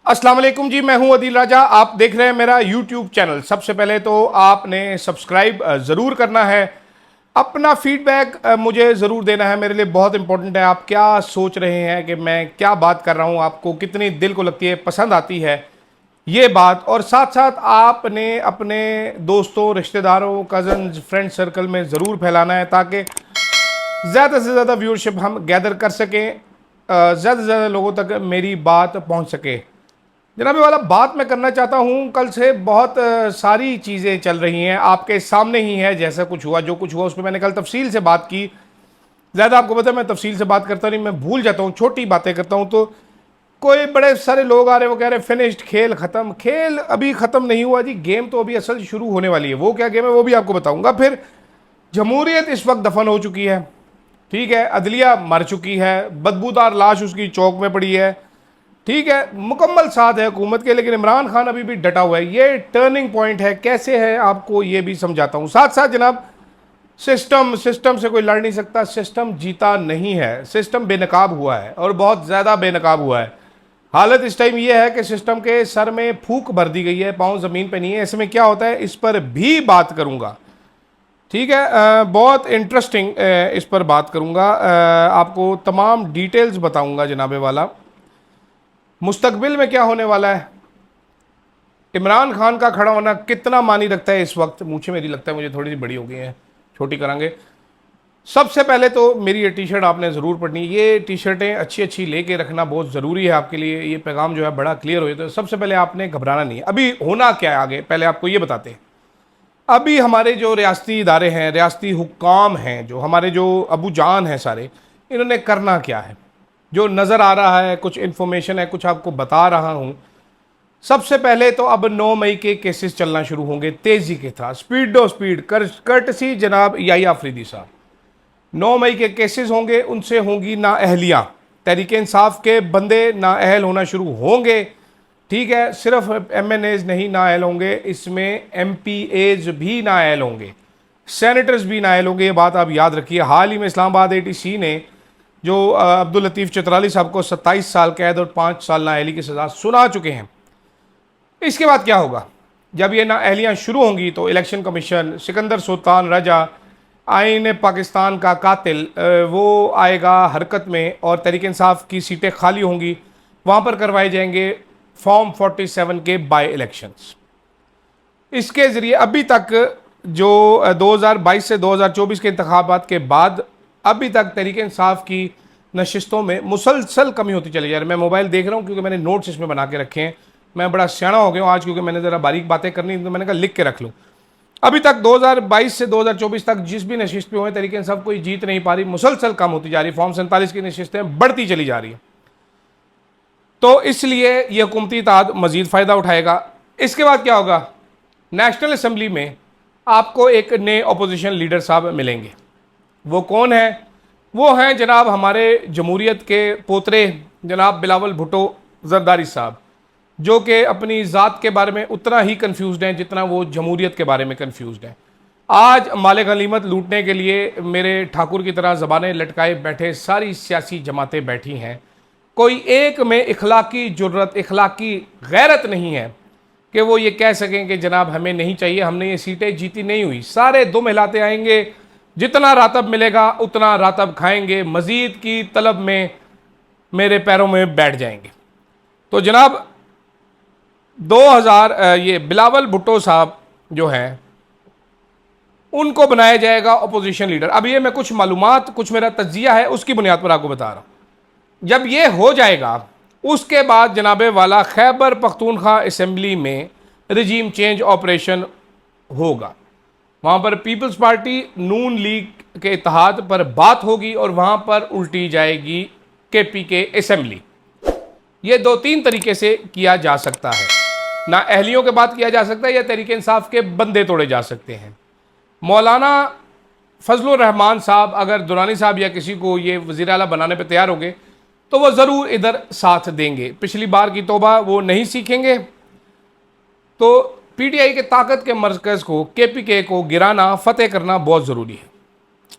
अस्सलाम वालेकुम जी, मैं हूं अदील राजा। आप देख रहे हैं मेरा यूट्यूब चैनल। सबसे पहले तो आपने सब्सक्राइब ज़रूर करना है। अपना फीडबैक मुझे ज़रूर देना है, मेरे लिए बहुत इंपॉर्टेंट है। आप क्या सोच रहे हैं कि मैं क्या बात कर रहा हूं, आपको कितनी दिल को लगती है, पसंद आती है ये बात। और साथ साथ आपने अपने दोस्तों, रिश्तेदारों, कज़न्स, फ्रेंड सर्कल में ज़रूर फैलाना है ताकि ज़्यादा से ज़्यादा व्यूअरशिप हम गैदर कर सकें, ज़्यादा से ज़्यादा लोगों तक मेरी बात पहुंच सके। जनाब वाला बात मैं करना चाहता हूँ, कल से बहुत सारी चीज़ें चल रही हैं, आपके सामने ही है। जैसा कुछ हुआ, जो कुछ हुआ उस पर मैंने कल तफसील से बात की। ज़्यादा आपको पता है मैं तफसील से बात करता नहीं, मैं भूल जाता हूँ, छोटी बातें करता हूँ। तो कोई बड़े सारे लोग आ रहे, वो कह रहे फिनिश्ड, खेल ख़त्म। खेल अभी ख़त्म नहीं हुआ जी, गेम तो अभी असल शुरू होने वाली है। वो क्या गेम है वो भी आपको बताऊँगा। फिर जमहूरियत इस वक्त दफन हो चुकी है, ठीक है। अदलिया मर चुकी है, बदबूदार लाश उसकी चौक में पड़ी है, ठीक है। मुकम्मल साथ है हुकूमत के, लेकिन इमरान खान अभी भी डटा हुआ है। ये टर्निंग पॉइंट है, कैसे है आपको ये भी समझाता हूँ। साथ साथ जनाब सिस्टम से कोई लड़ नहीं सकता, सिस्टम जीता नहीं है, सिस्टम बेनकाब हुआ है और बहुत ज़्यादा बेनकाब हुआ है। हालत इस टाइम ये है कि सिस्टम के सर में फूक भर दी गई है, पाँव ज़मीन पे नहीं है। इसमें क्या होता है इस पर भी बात करूँगा, ठीक है। बहुत इंटरेस्टिंग इस पर बात करूँगा, आपको तमाम डिटेल्स बताऊँगा जनाबे वाला। मुस्तकबिल में क्या होने वाला है, इमरान खान का खड़ा होना कितना मानी रखता है इस वक्त। मुझे मेरी लगता है मुझे थोड़ी सी बड़ी हो गई है, छोटी करांगे। सबसे पहले तो मेरी ये टी शर्ट आपने ज़रूर पढ़नी। ये टी शर्टें अच्छी अच्छी लेके रखना बहुत ज़रूरी है आपके लिए, ये पैगाम जो है बड़ा क्लियर हो। तो सबसे पहले आपने घबराना नहीं है। अभी होना क्या है आगे, पहले आपको ये बताते हैं। अभी हमारे जो रियासती इदारे हैं, रियासती हुक्काम हैं, जो हमारे जो अबू जान हैं सारे, इन्होंने करना क्या है, जो नज़र आ रहा है, कुछ इन्फॉर्मेशन है, कुछ आपको बता रहा हूँ। सबसे पहले तो अब 9 मई के केसेस चलना शुरू होंगे तेज़ी के साथ, स्पीड कर्टसी जनाब याहिया अफरीदी साहब। 9 मई के केसेस होंगे, उनसे होंगी नाअहलियाँ। तहरीक इंसाफ के बंदे नाअहल होना शुरू होंगे, ठीक है। सिर्फ MNAs नहीं नाअहल होंगे, इसमें MPAs भी नाअहल होंगे, सेनेटर्स भी नाअहल होंगे। ये बात आप याद रखिए। हाल ही में इस्लामाबाद ATC ने जो अब्दुल लतीफ़ चित्राली साहब को 27 साल कैद और 5 साल नाअहली की सज़ा सुना चुके हैं। इसके बाद क्या होगा, जब ये नाअहलियाँ शुरू होंगी तो इलेक्शन कमीशन, सिकंदर सुल्तान रजा, आइन पाकिस्तान का कातिल, वो आएगा हरकत में और तहरीक इंसाफ की सीटें खाली होंगी। वहाँ पर करवाए जाएंगे फॉर्म 47 के बाई इलेक्शंस। इसके ज़रिए अभी तक जो 2022 से 2024 के इंतखाबात के बाद अभी तक तहरीक इंसाफ की नशिस्तों में मुसलसल कमी होती चली जा रही है। मैं मोबाइल देख रहा हूँ क्योंकि मैंने नोट्स इसमें बना के रखे हैं। मैं बड़ा सियाना हो गया हूँ आज, क्योंकि मैंने ज़रा बारीक बातें करनी तो मैंने कहा लिख के रख लूँ। अभी तक 2022 से 2024 तक जिस भी नशिस्त पे हुए तहरीक इंसाफ कोई जीत नहीं पा रही, मुसलसल कम होती जा रही। फॉर्म 47 की नशिस्तें बढ़ती चली जा रही है, तो इसलिए यह हुकूमती इत्तेहाद मजीद फ़ायदा उठाएगा। इसके बाद क्या होगा, नेशनल असम्बली में आपको एक नए अपोजिशन लीडर साहब मिलेंगे। वो कौन है, वो हैं जनाब हमारे जमहूरियत के पोतरे जनाब बिलावल भुट्टो जरदारी साहब, जो कि अपनी ज़ात के बारे में उतना ही कन्फ्यूज़ड हैं जितना वो जमहूरियत के बारे में कन्फ्यूज़ड हैं। आज माले गनीमत लूटने के लिए मेरे ठाकुर की तरह ज़बानें लटकाए बैठे सारी सियासी जमातें बैठी हैं। कोई एक में इखलाकी जुर्रत, इखलाकी गैरत नहीं है कि वो ये कह सकें कि जनाब हमें नहीं चाहिए, हमने ये सीटें जीती नहीं हुई। सारे दुम हिलाते आएंगे, जितना रातब मिलेगा उतना रातब खाएंगे, मज़ीद की तलब में मेरे पैरों में बैठ जाएंगे। तो जनाब 2000 ये बिलावल भुट्टो साहब जो हैं उनको बनाया जाएगा अपोजिशन लीडर। अब ये मैं कुछ मालूमात, कुछ मेरा तज्जिया है उसकी बुनियाद पर आपको बता रहा हूँ। जब ये हो जाएगा उसके बाद जनाबे वाला खैबर पख्तूनख्वा असम्बली में रजीम चेंज ऑपरेशन होगा। वहाँ पर पीपल्स पार्टी नून लीग के इत्तेहाद पर बात होगी और वहाँ पर उल्टी जाएगी KPK असम्बली। ये 2-3 तरीके से किया जा सकता है, ना अहलियों के बात किया जा सकता है या तहरीक इंसाफ के बंदे तोड़े जा सकते हैं। मौलाना फजलुर रहमान साहब अगर दुरानी साहब या किसी को ये वज़ीर आला बनाने पर तैयार होंगे तो वह ज़रूर इधर साथ देंगे। पिछली बार की तौबा वो नहीं सीखेंगे। तो PTI के ताकत के मरकज़ को, KPK को गिराना, फतेह करना बहुत ज़रूरी है।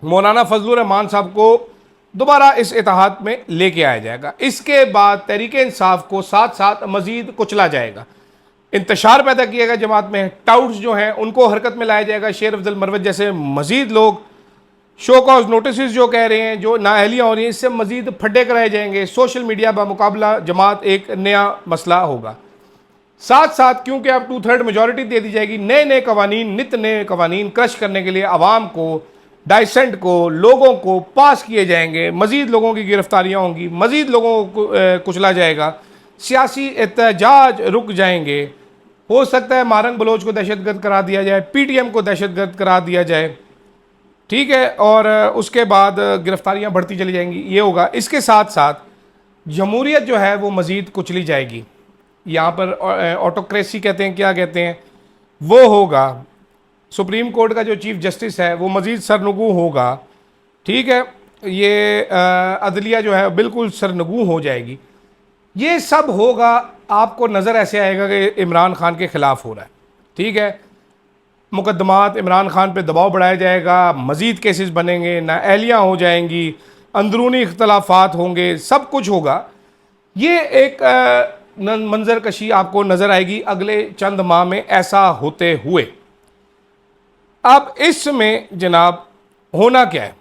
मौलाना फजलुर रहमान साहब को दोबारा इस इत्तेहाद में लेके आया जाएगा। इसके बाद तहरीक इंसाफ को साथ साथ मजीद कुचला जाएगा, इंतशार पैदा किया गया जमात में, टाउट्स जो हैं उनको हरकत में लाया जाएगा, शेर अफजल मरवत जैसे मजीद लोग, शो कॉज नोटिस जो कह रहे हैं, जो नाअहलियाँ हो रही हैं, इससे मजीद फड्डे कराए जाएंगे। सोशल मीडिया बमुकाबला जमात एक नया मसला होगा। साथ साथ क्योंकि अब 2/3 मेजॉरिटी दे दी जाएगी, नए नए कवानीन, नित नए कवानीन क्रश करने के लिए आवाम को, डाइसेंट को, लोगों को पास किए जाएंगे, मजीद लोगों की गिरफ्तारियाँ होंगी, मजीद लोगों को कुचला जाएगा, सियासी एहतजाज रुक जाएंगे। हो सकता है मारंग बलोच को दहशतगर्द करार दिया जाए, PTM को दहशतगर्द करार दिया जाए, ठीक है, और उसके बाद गिरफ्तारियां बढ़ती चली जाएंगी, ये होगा। इसके साथ साथ जमहूरियत जो है वो मज़ीद कुचली जाएगी। यहाँ पर ऑटोक्रेसी कहते हैं, क्या कहते हैं, वो होगा। सुप्रीम कोर्ट का जो चीफ जस्टिस है वो मज़ीद सरनगू होगा, ठीक है, ये अदलिया जो है बिल्कुल सरनगू हो जाएगी। ये सब होगा, आपको नज़र ऐसे आएगा कि इमरान खान के ख़िलाफ़ हो रहा है, ठीक है, मुकदमात इमरान खान पे दबाव बढ़ाया जाएगा, मज़ीद केसेस बनेंगे, नाअहलियाँ हो जाएंगी, अंदरूनी इख्तलाफात होंगे, सब कुछ होगा। ये एक मंजर कशी आपको नज़र आएगी अगले चंद माह में ऐसा होते हुए। अब इसमें जनाब होना क्या है,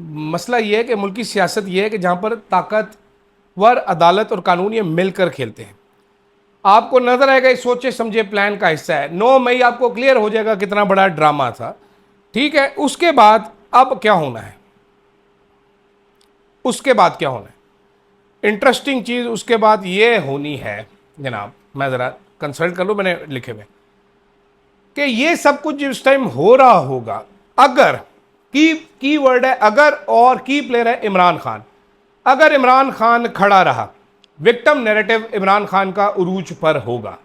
मसला ये है कि मुल्की सियासत ये है कि जहाँ पर ताकतवर अदालत और कानून ये मिलकर खेलते हैं। आपको नजर आएगा इस सोचे समझे प्लान का हिस्सा है। 9 मई आपको क्लियर हो जाएगा कितना बड़ा ड्रामा था, ठीक है। उसके बाद अब क्या होना है, उसके बाद क्या होना है, इंटरेस्टिंग चीज़ उसके बाद ये होनी है जनाब, मैं ज़रा कंसल्ट कर लूँ, मैंने लिखे हुए कि ये सब कुछ जिस टाइम हो रहा होगा, अगर की वर्ड है अगर, और की प्लेयर है इमरान खान। अगर इमरान खान खड़ा रहा, विक्टिम नैरेटिव इमरान खान का उरूज पर होगा।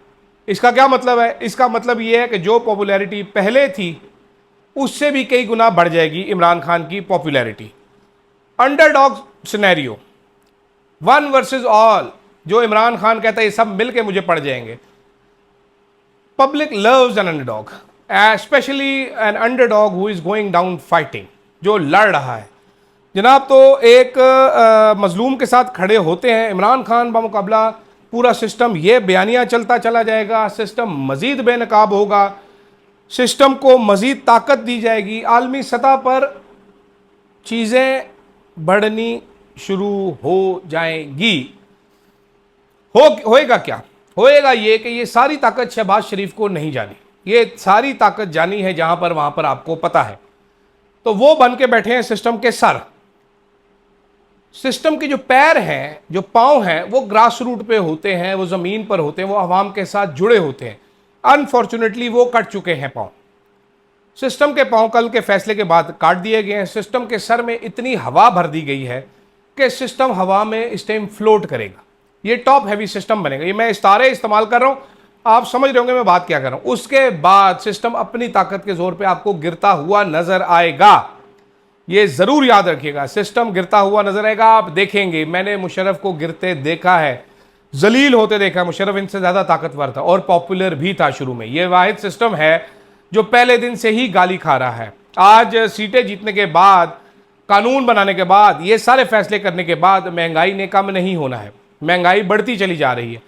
इसका क्या मतलब है, इसका मतलब यह है कि जो पॉपुलैरिटी पहले थी उससे भी कई गुना बढ़ जाएगी इमरान खान की popularity. Underdog scenario, 1 versus all, जो इमरान खान कहता है ये सब मिलके मुझे पड़ जाएंगे। Public loves an underdog, especially an underdog who is going down fighting, जो लड़ रहा है जनाब। तो एक मजलूम के साथ खड़े होते हैं इमरान खान बमुकाबला पूरा सिस्टम, ये बयानिया चलता चला जाएगा, सिस्टम मज़ीद बेनकाब होगा, सिस्टम को मज़ीद ताकत दी जाएगी, आलमी सतह पर चीज़ें बढ़नी शुरू हो जाएंगी। होएगा क्या, होएगा ये कि ये सारी ताकत शहबाज शरीफ को नहीं जानी, ये सारी ताकत जानी है जहाँ पर वहाँ पर आपको पता है। तो वो बन के बैठे हैं सिस्टम के सर। सिस्टम के जो पैर हैं, जो पांव हैं, वो ग्रास रूट पे होते हैं, वो ज़मीन पर होते हैं, वो आवाम के साथ जुड़े होते हैं। अनफॉर्चुनेटली वो कट चुके हैं पांव। सिस्टम के पांव कल के फैसले के बाद काट दिए गए हैं। सिस्टम के सर में इतनी हवा भर दी गई है कि सिस्टम हवा में इस टाइम फ्लोट करेगा। ये टॉप हैवी सिस्टम बनेगा। ये मैं इस्तारे इस्तेमाल कर रहा हूँ, आप समझ रहे होंगे मैं बात क्या कर रहा हूँ। उसके बाद सिस्टम अपनी ताकत के जोर पे आपको गिरता हुआ नजर आएगा, ये जरूर याद रखिएगा। सिस्टम गिरता हुआ नजर आएगा, आप देखेंगे। मैंने मुशर्रफ को गिरते देखा है, जलील होते देखा है। मुशर्रफ इनसे ज्यादा ताकतवर था और पॉपुलर भी था शुरू में। ये वाहिद सिस्टम है जो पहले दिन से ही गाली खा रहा है। आज सीटें जीतने के बाद, कानून बनाने के बाद, ये सारे फैसले करने के बाद महंगाई ने कम नहीं होना है, महंगाई बढ़ती चली जा रही है।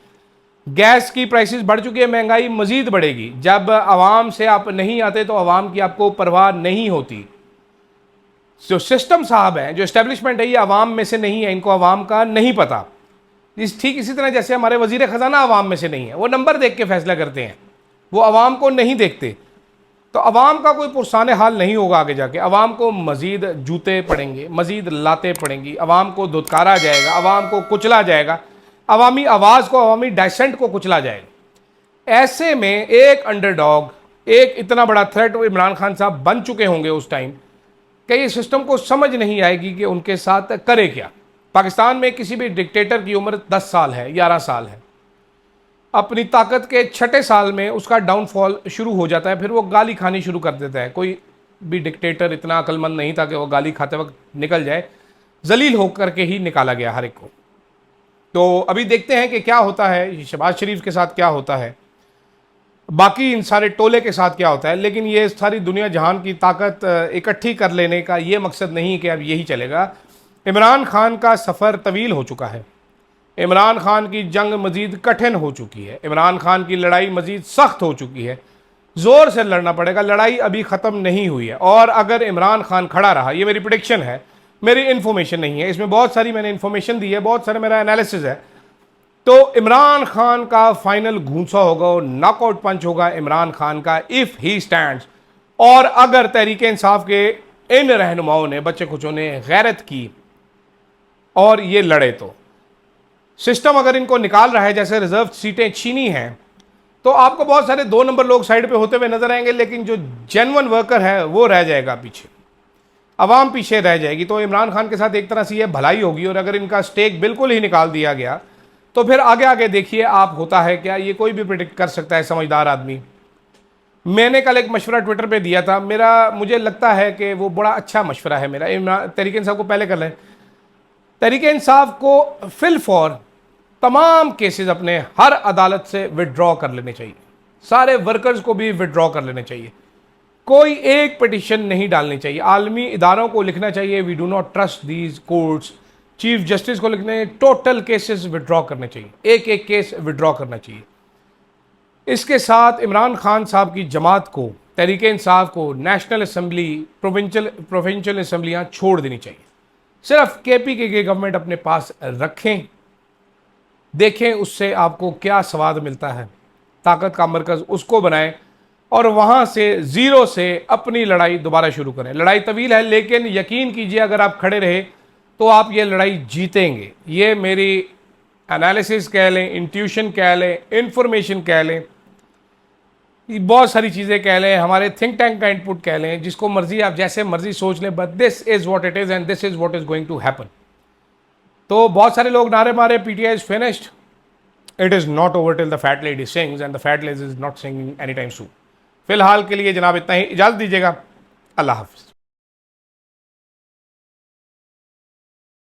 गैस की प्राइसेस बढ़ चुकी है, महंगाई मजीद बढ़ेगी। जब आवाम से आप नहीं आते तो आवाम की आपको परवाह नहीं होती। जो सिस्टम साहब हैं, जो एस्टेब्लिशमेंट है, ये आवाम में से नहीं है, इनको आवाम का नहीं पता। ठीक इसी तरह जैसे हमारे वजीर खजाना आवाम में से नहीं है, वो नंबर देख के फैसला करते हैं, वो आवाम को नहीं देखते। तो आवाम का कोई पुरसाने हाल नहीं होगा आगे जाके। आवाम को मजीद जूते पड़ेंगे, मजीद लाते पड़ेंगी, आवाम को धुतकारा जाएगा, आवाम को कुचला जाएगा, अवामी आवाज़ को, अवामी डाइसेंट को कुचला जाएगा। ऐसे में एक अंडरडॉग, एक इतना बड़ा थ्रेट इमरान खान साहब बन चुके होंगे उस टाइम कि ये सिस्टम को समझ नहीं आएगी कि उनके साथ करे क्या। पाकिस्तान में किसी भी डिक्टेटर की उम्र 10 साल है, 11 साल है। अपनी ताकत के 6ठे साल में उसका डाउनफॉल शुरू हो जाता है, फिर वो गाली खानी शुरू कर देता है। कोई भी डिक्टेटर इतना अक्लमंद नहीं था कि वो गाली खाते वक्त निकल जाए, जलील होकर के ही निकाला गया हर एक को। तो अभी देखते हैं कि क्या होता है, शहबाज शरीफ के साथ क्या होता है, बाकी इन सारे टोले के साथ क्या होता है। लेकिन ये सारी दुनिया जहान की ताकत इकट्ठी कर लेने का ये मकसद नहीं कि अब यही चलेगा। इमरान खान का सफ़र तवील हो चुका है। इमरान खान की जंग मज़ीद कठिन हो चुकी है। इमरान खान की लड़ाई मज़ीद सख्त हो चुकी है। ज़ोर से लड़ना पड़ेगा, लड़ाई अभी ख़त्म नहीं हुई है। और अगर इमरान खान खड़ा रहा, ये मेरी प्रिडिक्शन है, मेरी इन्फॉर्मेशन नहीं है, इसमें बहुत सारी मैंने इन्फॉर्मेशन दी है, बहुत सारा मेरा एनालिसिस है। तो इमरान खान का फाइनल घूंसा होगा और नॉकआउट पंच होगा इमरान खान का, इफ़ ही स्टैंड्स। और अगर तहरीक इंसाफ के इन रहनुमाओं ने, बच्चे कुछों ने गैरत की और ये लड़े, तो सिस्टम अगर इनको निकाल रहा है, जैसे रिजर्व सीटें छीनी हैं, तो आपको बहुत सारे 2 नंबर लोग साइड पे होते हुए नजर आएंगे, लेकिन जो जेन्युइन वर्कर है वो रह जाएगा पीछे, अवाम पीछे रह जाएगी। तो इमरान खान के साथ एक तरह से ये भलाई होगी। और अगर इनका स्टेक बिल्कुल ही निकाल दिया गया तो फिर आगे आगे देखिए आप होता है क्या, ये कोई भी प्रिडिक्ट कर सकता है, समझदार आदमी। मैंने कल एक मशवरा ट्विटर पे दिया था, मुझे लगता है कि वो बड़ा अच्छा मशवरा है मेरा। इमरान तहरीक इंसाफ को पहले कर लें, तहरीक इंसाफ को फिल फॉर तमाम केसेस अपने हर अदालत से विड्रॉ कर लेने चाहिए। सारे वर्कर्स को भी विड्रॉ कर लेने चाहिए। कोई एक पिटिशन नहीं डालनी चाहिए। आलमी इदारों को लिखना चाहिए, we do not trust these courts. Chief justice को लिखने, टोटल केसेस विड्रॉ करने चाहिए, एक एक केस विड्रॉ करना चाहिए। इसके साथ इमरान खान साहब की जमात को, तहरीक इंसाफ को, नेशनल असम्बली, प्रोविंशियल असम्बलियाँ छोड़ देनी चाहिए। सिर्फ केपी के गवर्नमेंट अपने पास रखें, देखें उससे आपको क्या स्वाद मिलता है। ताकत का मरकज़ उसको बनाएं और वहाँ से ज़ीरो से अपनी लड़ाई दोबारा शुरू करें। लड़ाई तवील है, लेकिन यकीन कीजिए अगर आप खड़े रहे तो आप ये लड़ाई जीतेंगे। ये मेरी एनालिसिस कह लें, इंट्यूशन कह लें, इंफॉर्मेशन कह लें, बहुत सारी चीज़ें कह लें, हमारे थिंक टैंक का इनपुट कह लें, जिसको मर्जी आप जैसे मर्जी सोच लें, but this is what it is and this is what is going to happen. तो बहुत सारे लोग नारे मारे PTI is finished. It is not over till the fat lady sings and the fat lady is not singing any time soon. फिलहाल के लिए जनाब इतना ही, इजाज़त दीजिएगा। अल्लाह हाफ़िज़।